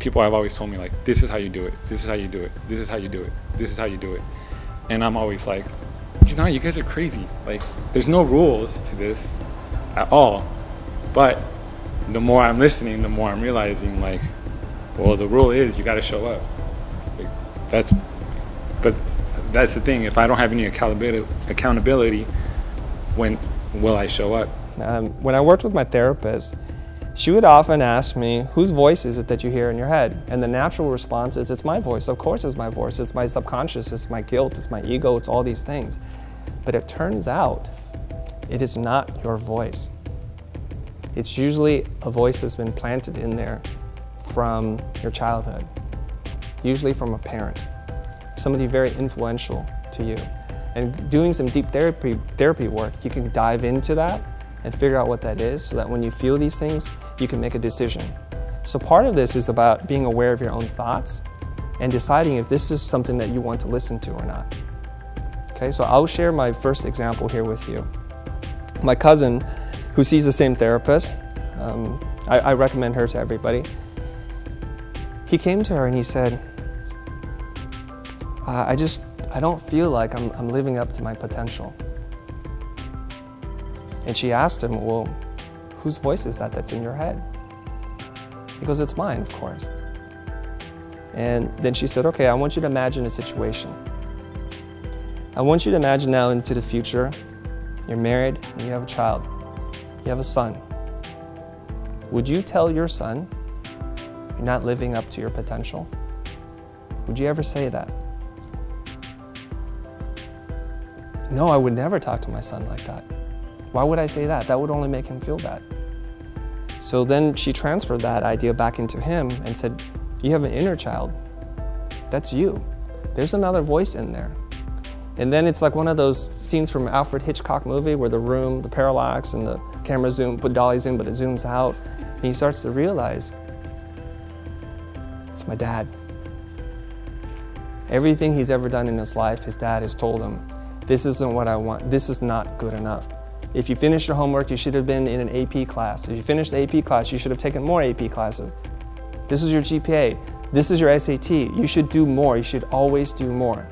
people have always told me, like, this is how you do it, this is how you do it, this is how you do it, this is how you do it. And I'm always like, you know, you guys are crazy. Like, there's no rules to this at all. But the more I'm listening, the more I'm realizing, like, well, the rule is you got to show up. Like, but that's the thing. If I don't have any accountability, when will I show up? When I worked with my therapist, she would often ask me, whose voice is it that you hear in your head? And the natural response is, it's my voice. Of course it's my voice. It's my subconscious. It's my guilt. It's my ego. It's all these things. But it turns out it is not your voice. It's usually a voice that's been planted in there from your childhood, usually from a parent, somebody very influential to you. And doing some deep therapy work, you can dive into that and figure out what that is so that when you feel these things, you can make a decision. So part of this is about being aware of your own thoughts and deciding if this is something that you want to listen to or not. Okay, so I'll share my first example here with you. My cousin, who sees the same therapist, I recommend her to everybody. He came to her and he said, I don't feel like I'm living up to my potential. And she asked him, well, whose voice is that that's in your head? He goes, it's mine, of course. And then she said, okay, I want you to imagine a situation. I want you to imagine now into the future. You're married and you have a child. You have a son. Would you tell your son you're not living up to your potential? Would you ever say that? No, I would never talk to my son like that. Why would I say that? That would only make him feel bad. So then she transferred that idea back into him and said, you have an inner child. That's you. There's another voice in there. And then it's like one of those scenes from Alfred Hitchcock movie where the room, the parallax, and the camera dollies in, but it zooms out. And he starts to realize, it's my dad. Everything he's ever done in his life, his dad has told him, this isn't what I want. This is not good enough. If you finished your homework, you should have been in an AP class. If you finished the AP class, you should have taken more AP classes. This is your GPA. This is your SAT. You should do more. You should always do more.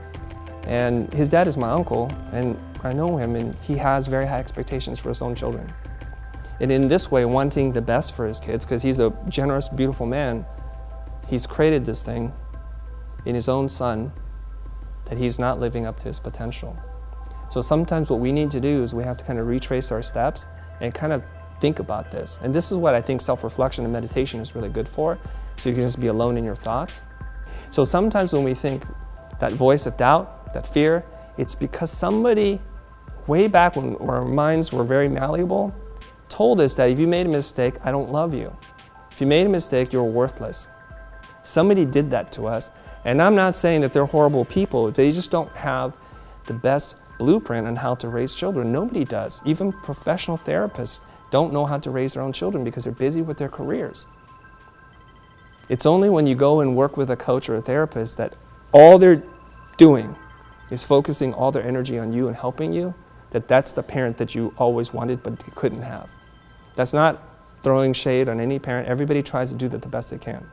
And his dad is my uncle, and I know him, and he has very high expectations for his own children. And in this way, wanting the best for his kids, because he's a generous, beautiful man, he's created this thing in his own son that he's not living up to his potential. So sometimes what we need to do is we have to kind of retrace our steps and kind of think about this. And this is what I think self-reflection and meditation is really good for, so you can just be alone in your thoughts. So sometimes when we think that voice of doubt, that fear, it's because somebody way back when our minds were very malleable told us that if you made a mistake, I don't love you. If you made a mistake, you're worthless. Somebody did that to us. And I'm not saying that they're horrible people. They just don't have the best blueprint on how to raise children. Nobody does. Even professional therapists don't know how to raise their own children because they're busy with their careers. It's only when you go and work with a coach or a therapist that all they're doing is focusing all their energy on you and helping you, that's the parent that you always wanted but you couldn't have. That's not throwing shade on any parent. Everybody tries to do that the best they can.